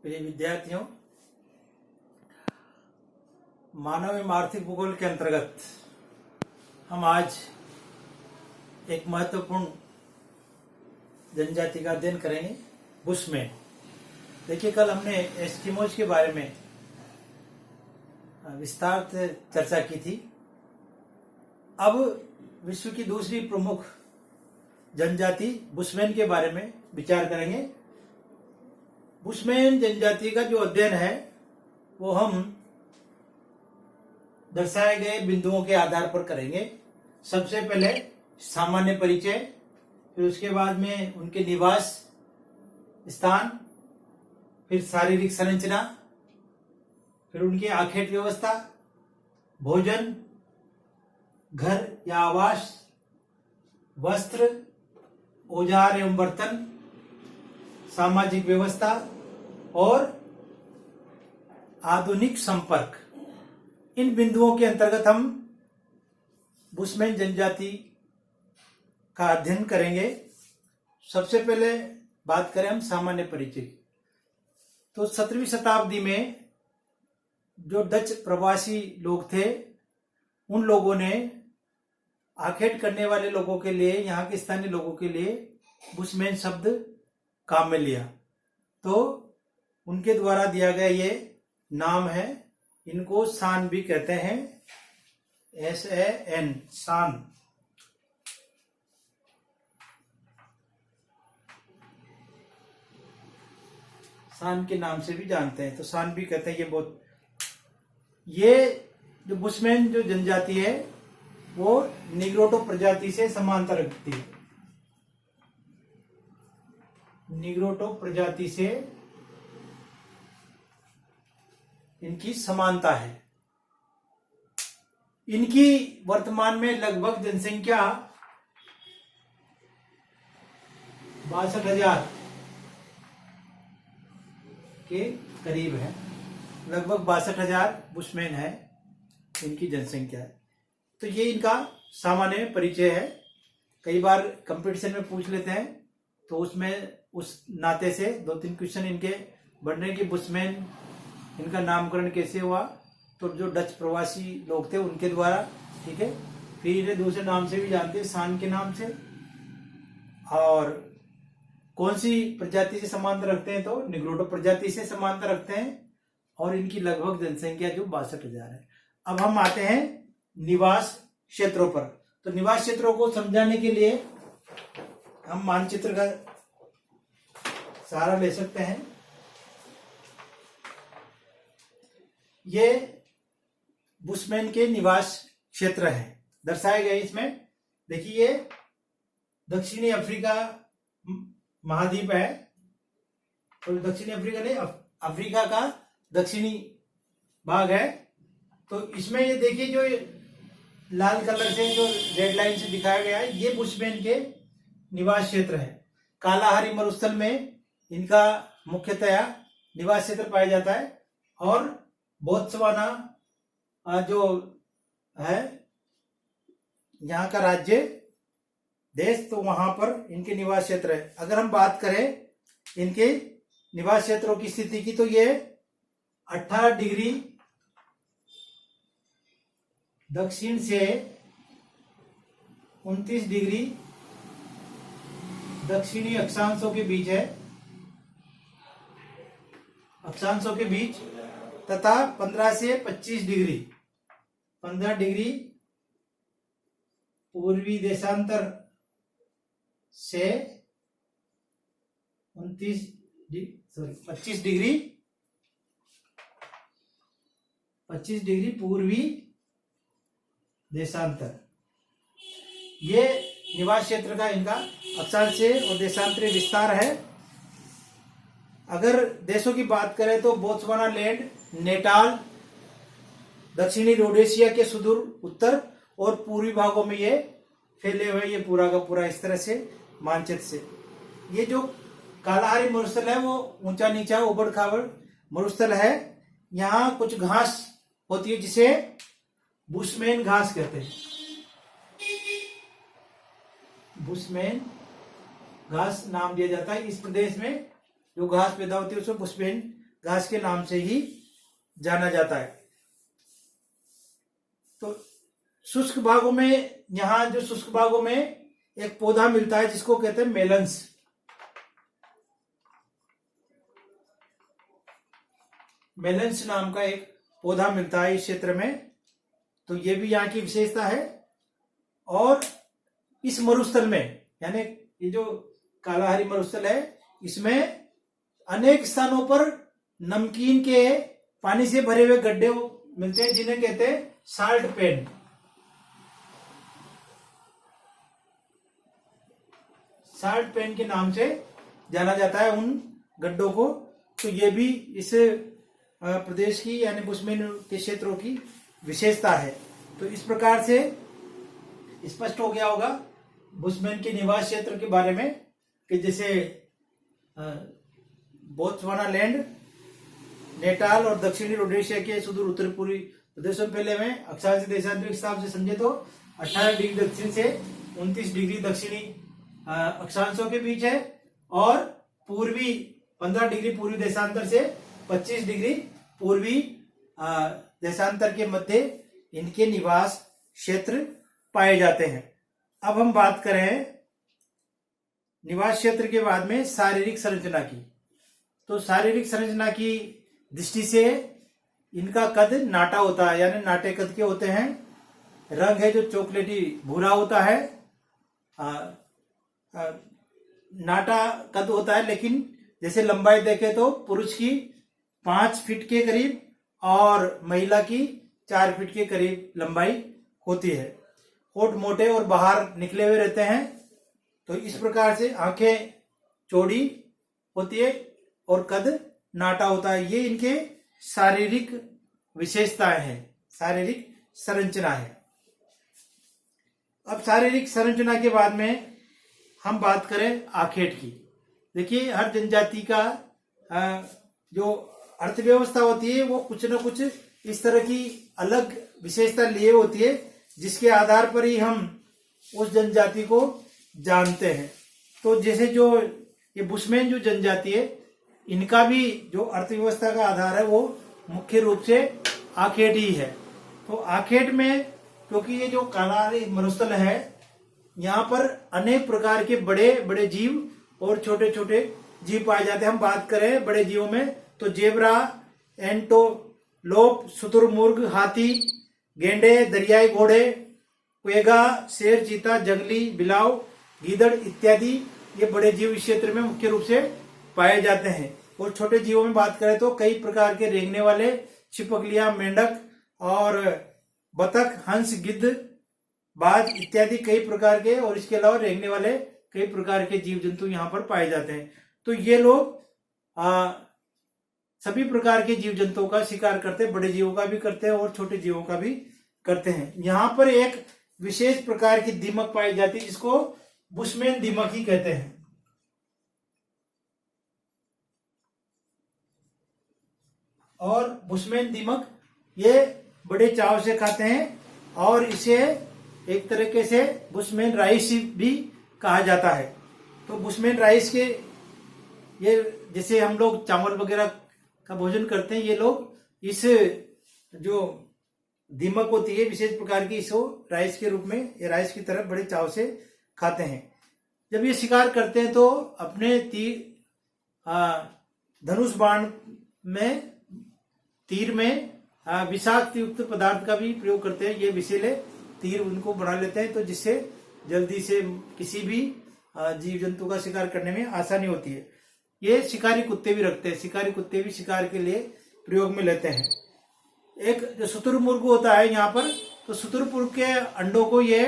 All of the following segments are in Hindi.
प्रिय विद्यार्थियों, मानव एवं आर्थिक भूगोल के अंतर्गत हम आज एक महत्वपूर्ण जनजाति का अध्ययन करेंगे, बुशमैन। देखिए, कल हमने एस्किमोज के बारे में विस्तार से चर्चा की थी। अब विश्व की दूसरी प्रमुख जनजाति बुशमैन के बारे में विचार करेंगे। बुशमैन जनजाति का जो अध्ययन है वो हम दर्शाए गए बिंदुओं के आधार पर करेंगे। सबसे पहले सामान्य परिचय, फिर उसके बाद में उनके निवास स्थान, फिर शारीरिक संरचना, फिर उनकी आखेट व्यवस्था, भोजन, घर या आवास, वस्त्र, औजार एवं बर्तन, सामाजिक व्यवस्था और आधुनिक संपर्क। इन बिंदुओं के अंतर्गत हम बुशमैन जनजाति का अध्ययन करेंगे। सबसे पहले बात करें हम सामान्य परिचय की, तो 17वीं शताब्दी में जो डच प्रवासी लोग थे, उन लोगों ने आखेट करने वाले लोगों के लिए, यहाँ के स्थानीय लोगों के लिए बुशमैन शब्द काम में लिया। तो उनके द्वारा दिया गया ये नाम है। इनको सान भी कहते हैं, SAN, सान। सान के नाम से भी जानते हैं, तो सान भी कहते हैं। ये जो बुशमैन जो जनजाति है वो निग्रोटो प्रजाति से समांतर रखती है। निग्रोटो प्रजाति से इनकी समानता है। इनकी वर्तमान में लगभग जनसंख्या 62,000 के करीब है। लगभग 62,000 बुशमैन है, इनकी जनसंख्या है। तो ये इनका सामान्य परिचय है। कई बार कंपटीशन में पूछ लेते हैं, तो उसमें उस नाते से 2-3 क्वेश्चन इनके बनने की, बुशमैन इनका नामकरण कैसे हुआ, तो जो डच प्रवासी लोग थे उनके द्वारा, ठीक है। फिर इन्हें दूसरे नाम से भी जानते हैं, सान के नाम से। और कौन सी प्रजाति से समानता रखते हैं, तो निग्रोटो प्रजाति से समानता रखते हैं। और इनकी लगभग जनसंख्या जो 62,000 है। अब हम आते हैं निवास क्षेत्रों पर। तो निवास क्षेत्रों को समझाने के लिए हम मानचित्र का सहारा ले सकते हैं। ये बुशमैन के निवास क्षेत्र हैं, दर्शाए गए इसमें। देखिए, दक्षिणी अफ्रीका महाद्वीप है, तो दक्षिणी अफ्रीका नहीं, अफ्रीका का दक्षिणी भाग है। तो इसमें ये देखिए, जो लाल कलर से, जो रेड लाइन से दिखाया गया है, ये बुशमैन के निवास क्षेत्र है। कालाहारी मरुस्थल में इनका मुख्यतया निवास क्षेत्र पाया जाता है। और बोत्सवाना जो है यहाँ का राज्य देश, तो वहां पर इनके निवास क्षेत्र है। अगर हम बात करें इनके निवास क्षेत्रों की स्थिति की, तो ये 18 डिग्री दक्षिण से 29 डिग्री दक्षिणी अक्षांशों के बीच है, अक्षांशों के बीच, तथा 15 से 25 डिग्री, 15 डिग्री पूर्वी देशांतर से 25 डिग्री पूर्वी देशांतर। ये निवास क्षेत्र का इनका अक्षांशीय और देशांतरीय विस्तार है। अगर देशों की बात करें तो बोत्सवाना लैंड, नेटाल, दक्षिणी रोडेशिया के सुदूर उत्तर और पूर्वी भागों में ये फैले हुए, ये पूरा का पूरा इस तरह से मानचित्र से। ये जो कालाहारी मरुस्थल है वो ऊंचा नीचा उबड़ खाबड़ मरुस्थल है। यहाँ कुछ घास होती है जिसे बुशमैन घास कहते हैं। बुशमैन घास नाम दिया जाता है। इस प्रदेश में जो घास पैदा होती है उसको बुशमैन घास के नाम से ही जाना जाता है। तो शुष्क भागों में, यहाँ जो शुष्क भागों में एक पौधा मिलता है जिसको कहते हैं मेलन्स। मेलन्स नाम का एक पौधा मिलता है इस क्षेत्र में। तो ये भी यहाँ की विशेषता है। और इस मरुस्थल में, यानी ये जो कालाहारी मरुस्थल है, इसमें अनेक स्थानों पर नमकीन के पानी से भरे हुए गड्ढे मिलते हैं जिन्हें कहते हैं साल्ट पेन। साल्ट पेन के नाम से जाना जाता है उन गड्ढों को। तो ये भी इस प्रदेश की यानी बुशमैन के क्षेत्रों की विशेषता है। तो इस प्रकार से स्पष्ट हो गया होगा बुशमैन के निवास क्षेत्र के बारे में कि जैसे बोत्सवाना लैंड, नेटाल और दक्षिणी रोडेशिया के सुदूर उत्तर पूर्वी प्रदेशों में पहले में अक्षांश देशांतर के हिसाब से समझे तो 18 डिग्री दक्षिण से 29 डिग्री दक्षिणी अक्षांशों के बीच है, और पूर्वी 15 डिग्री पूर्वी देशांतर से 25 डिग्री पूर्वी देशांतर के मध्य इनके निवास क्षेत्र पाए जाते हैं। अब हम बात करें निवास क्षेत्र के बाद में शारीरिक संरचना की। तो शारीरिक संरचना की दृष्टि से इनका कद नाटा होता है, यानी नाटे कद के होते हैं। रंग है जो चॉकलेटी भूरा होता है। नाटा कद होता है, लेकिन जैसे लंबाई देखें तो पुरुष की 5 फीट के करीब और महिला की 4 फीट के करीब लंबाई होती है। होठ मोटे और बाहर निकले हुए रहते हैं। तो इस प्रकार से आंखें चौड़ी होती है और कद नाटा होता है। ये इनके शारीरिक विशेषताएं हैं, शारीरिक संरचना है। अब शारीरिक संरचना के बाद में हम बात करें आखेट की। देखिए, हर जनजाति का जो अर्थव्यवस्था होती है वो कुछ न कुछ इस तरह की अलग विशेषता लिए होती है, जिसके आधार पर ही हम उस जनजाति को जानते हैं। तो जैसे जो ये बुशमैन जो जनजाति है, इनका भी जो अर्थव्यवस्था का आधार है वो मुख्य रूप से आखेट ही है। तो आखेट में, क्योंकि ये जो कालाहारी मरुस्थल है, यहाँ पर अनेक प्रकार के बड़े बड़े जीव और छोटे छोटे जीव पाए जाते हैं। हम बात करें बड़े जीवों में तो जेबरा, एंटोलोप, शुतुरमुर्ग, हाथी, गेंडे, दरियाई घोड़े, क्वेगा, शेर, चीता, जंगली बिलाव, गीदड़ इत्यादि ये बड़े जीव इस क्षेत्र में मुख्य रूप से पाए जाते हैं। और छोटे जीवों में बात करें तो कई प्रकार के रेंगने वाले छिपकलियां, मेंढक और बतख, हंस, गिद्ध, बाज इत्यादि कई प्रकार के, और इसके अलावा रेंगने वाले कई प्रकार के जीव जंतु यहाँ पर पाए जाते हैं। तो ये लोग सभी प्रकार के जीव जंतुओं का शिकार करते हैं, बड़े जीवों का भी करते हैं और छोटे जीवों का भी करते हैं। यहाँ पर एक विशेष प्रकार की दीमक पाई जाती है जिसको बुशमैन दीमक ही कहते हैं। और बुशमैन दीमक ये बड़े चाव से खाते हैं, और इसे एक तरीके से बुशमैन राइस भी कहा जाता है। तो बुशमैन राइस के ये जैसे हम लोग चावल वगैरह का भोजन करते हैं, ये लोग इस जो दीमक होती है विशेष प्रकार की, इसको राइस के रूप में या राइस की तरफ बड़े चाव से खाते हैं। जब ये शिकार करते हैं तो अपने धनुष बाण में, तीर में विषाक्त युक्त पदार्थ का भी प्रयोग करते हैं। ये विषैले तीर उनको बना लेते हैं, तो जिससे जल्दी से किसी भी जीव जंतु का शिकार करने में आसानी होती है। ये शिकारी कुत्ते भी रखते हैं, शिकारी कुत्ते भी शिकार के लिए प्रयोग में लेते हैं। एक जो शुतुरमुर्ग होता है यहाँ पर, तो शुतुरमुर्ग के अंडों को ये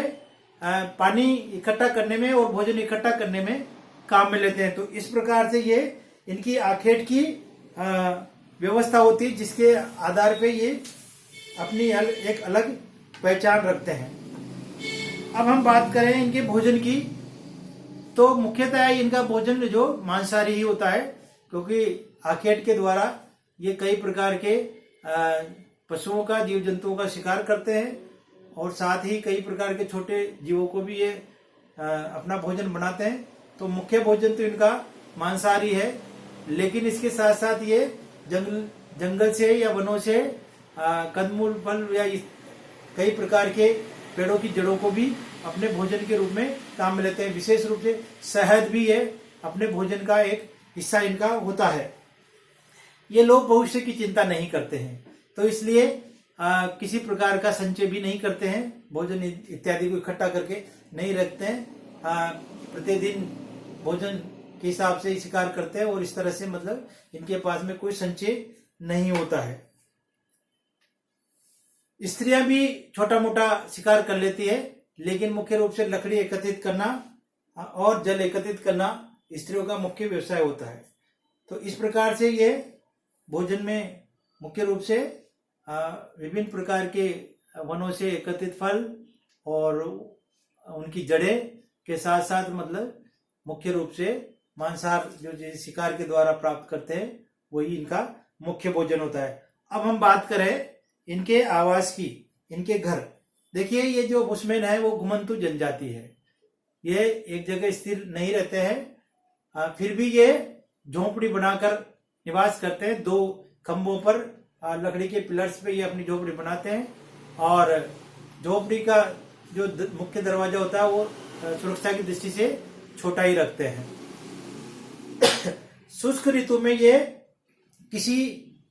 पानी इकट्ठा करने में और भोजन इकट्ठा करने में काम में लेते हैं। तो इस प्रकार से ये इनकी आखेट की व्यवस्था होती है, जिसके आधार पे ये अपनी एक अलग पहचान रखते हैं। अब हम बात करें इनके भोजन की, तो मुख्यतः इनका भोजन जो मांसाहारी ही होता है, क्योंकि आखेट के द्वारा ये कई प्रकार के पशुओं का, जीव जंतुओं का शिकार करते हैं, और साथ ही कई प्रकार के छोटे जीवों को भी ये अपना भोजन बनाते हैं। तो मुख्य भोजन तो इनका मांसाहारी है, लेकिन इसके साथ साथ ये जंगल से या वनों से कंदमूल फल या कई प्रकार के पेड़ों की जड़ों को भी अपने भोजन के रूप में काम में लेते हैं। विशेष रूप से शहद भी ये अपने भोजन का एक हिस्सा इनका होता है। ये लोग भविष्य की चिंता नहीं करते हैं, तो इसलिए किसी प्रकार का संचय भी नहीं करते हैं, भोजन इत्यादि को इकट्ठा करके नहीं रखते हैं। प्रतिदिन भोजन के हिसाब से शिकार करते हैं और इस तरह से मतलब इनके पास में कोई संचय नहीं होता है। स्त्रियां भी छोटा मोटा शिकार कर लेती है, लेकिन मुख्य रूप से लकड़ी एकत्रित करना और जल एकत्रित करना स्त्रियों का मुख्य व्यवसाय होता है। तो इस प्रकार से ये भोजन में मुख्य रूप से विभिन्न प्रकार के वनों से एकत्रित फल और उनकी जड़ें के साथ साथ मतलब मुख्य रूप से मांसाहार जो शिकार के द्वारा प्राप्त करते हैं वही इनका मुख्य भोजन होता है। अब हम बात करें इनके आवास की, इनके घर। देखिए ये जो बुशमैन है वो घुमंतु जनजाति है, ये एक जगह स्थिर नहीं रहते हैं, फिर भी ये झोपड़ी बनाकर निवास करते हैं। 2 खंभों पर लकड़ी के पिलर्स पे ये अपनी झोपड़ी बनाते हैं और झोपड़ी का जो मुख्य दरवाजा होता है वो सुरक्षा की दृष्टि से छोटा ही रखते हैं। शुष्क ऋतु में ये किसी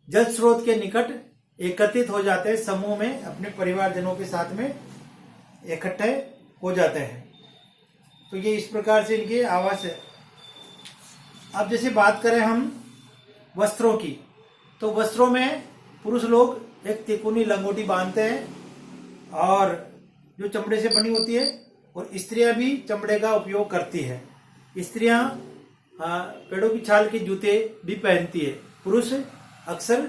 जल स्रोत के निकट एकत्रित हो जाते हैं, समूह में अपने परिवारजनों के साथ में इकट्ठे हो जाते हैं। तो ये इस प्रकार से इनके आवास है। अब जैसे बात करें हम वस्त्रों की, तो वस्त्रों में पुरुष लोग एक तिकोनी लंगोटी बांधते हैं और जो चमड़े से बनी होती है, और स्त्रियां भी चमड़े का उपयोग करती है। स्त्रियां पेड़ों की छाल के जूते भी पहनती है। पुरुष अक्सर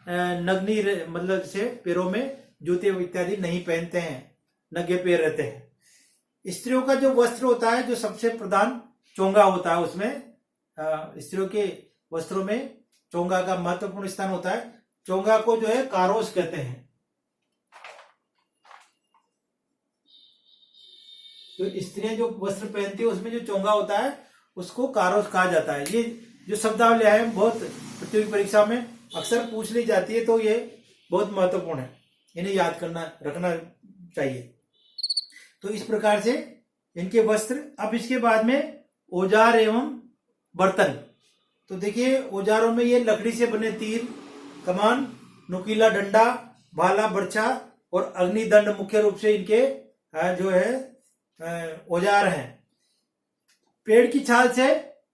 नग्नी मतलब से पैरों में जूते इत्यादि नहीं पहनते हैं, नंगे पैर रहते हैं। स्त्रियों का जो वस्त्र होता है, जो सबसे प्रधान चोंगा होता है, उसमें स्त्रियों के वस्त्रों में चोंगा का महत्वपूर्ण स्थान होता है। चोंगा को जो है कारोस कहते हैं। तो स्त्रियां जो वस्त्र पहनती है उसमें जो चोंगा होता है उसको कारोस कहा जाता है। ये जो शब्दावली है बहुत प्रतियोगी परीक्षा में अक्सर पूछ ली जाती है, तो ये बहुत महत्वपूर्ण है, इन्हें याद करना रखना चाहिए। तो इस प्रकार से इनके वस्त्र। अब इसके बाद में औजार एवं बर्तन। तो देखिए औजारों में ये लकड़ी से बने तीर, कमान, नुकीला डंडा, भाला, बर्छा और अग्निदंड मुख्य रूप से इनके जो है औजार हैं। पेड़ की छाल से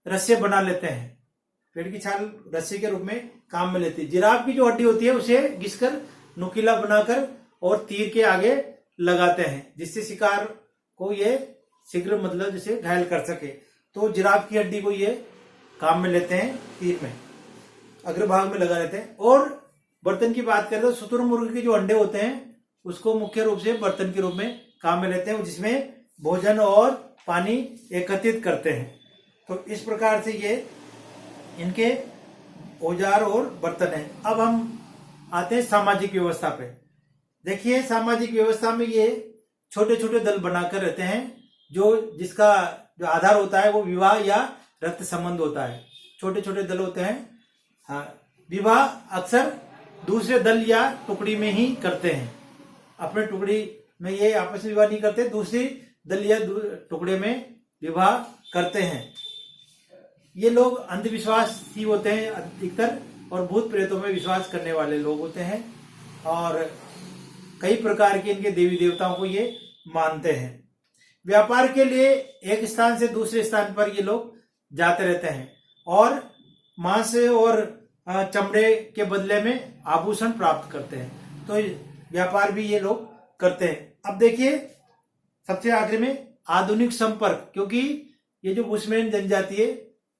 रस्से बना लेते हैं, पेड़ की छाल रस्से के रूप में काम में लेती है। जिराफ की जो हड्डी होती है उसे घिसकर नुकीला बनाकर और तीर के आगे लगाते हैं, जिससे शिकार को ये शीघ्र मतलब जैसे घायल कर सके। तो जिराफ की हड्डी को ये काम में लेते हैं, तीर में अग्रभाग में लगा लेते हैं। और बर्तन की बात करें तो शुतुरमुर्ग के जो अंडे होते हैं उसको मुख्य रूप से बर्तन के रूप में काम में लेते हैं, जिसमें भोजन और पानी एकत्रित करते हैं। तो इस प्रकार से ये इनके औजार और बर्तन है। अब हम आते हैं सामाजिक व्यवस्था पे। देखिए सामाजिक व्यवस्था में ये छोटे छोटे दल बनाकर रहते हैं, जिसका जो आधार होता है वो विवाह या रक्त संबंध होता है। छोटे छोटे दल होते हैं। हाँ, विवाह अक्सर दूसरे दल या टुकड़ी में ही करते हैं। अपने टुकड़ी में ये आपस में विवाह नहीं करते, दूसरी दल या टुकड़े में विवाह करते हैं। ये लोग अंधविश्वास ही होते हैं अधिकतर, और भूत प्रेतों में विश्वास करने वाले लोग होते हैं, और कई प्रकार के इनके देवी देवताओं को ये मानते हैं। व्यापार के लिए एक स्थान से दूसरे स्थान पर ये लोग जाते रहते हैं, और मांस और चमड़े के बदले में आभूषण प्राप्त करते हैं। तो व्यापार भी ये लोग करते हैं। अब देखिए सबसे आखिर में आधुनिक संपर्क, क्योंकि ये जो बुशमैन जनजाति है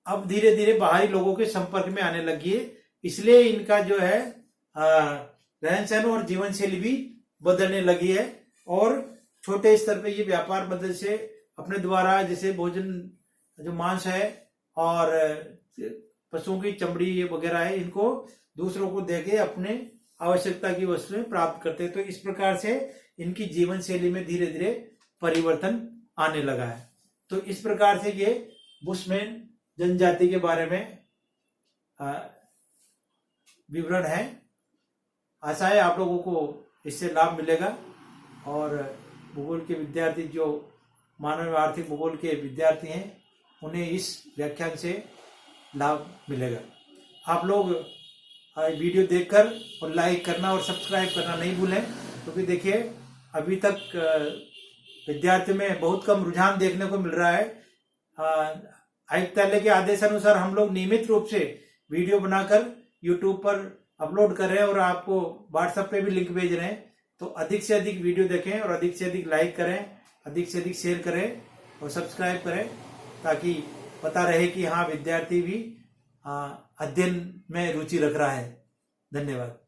अब धीरे धीरे बाहरी लोगों के संपर्क में आने लगी है, इसलिए इनका जो है रहन सहन और जीवन शैली भी बदलने लगी है। और छोटे स्तर पे ये व्यापार मदद से अपने द्वारा जैसे भोजन जो मांस है और पशुओं की चमड़ी ये वगैरह है, इनको दूसरों को देके अपने आवश्यकता की वस्तुएं प्राप्त करते हैं। तो इस प्रकार से इनकी जीवन शैली में धीरे धीरे परिवर्तन आने लगा है। तो इस प्रकार से ये बुशमैन जनजाति के बारे में विवरण है। आशा है आप लोगों को इससे लाभ मिलेगा और भूगोल के विद्यार्थी जो मानव आर्थिक भूगोल के विद्यार्थी हैं उन्हें इस व्याख्यान से लाभ मिलेगा। आप लोग वीडियो देखकर और लाइक करना और सब्सक्राइब करना नहीं भूलें, क्योंकि देखिए अभी तक विद्यार्थियों में बहुत कम रुझान देखने को मिल रहा है। आयुक्तालय के आदेशानुसार हम लोग नियमित रूप से वीडियो बनाकर यूट्यूब पर अपलोड कर रहे हैं और आपको व्हाट्सएप पे भी लिंक भेज रहे हैं। तो अधिक से अधिक वीडियो देखें और अधिक से अधिक लाइक करें, अधिक से अधिक शेयर करें और सब्सक्राइब करें, ताकि पता रहे कि हाँ विद्यार्थी भी अध्ययन में रुचि रख रहा है। धन्यवाद।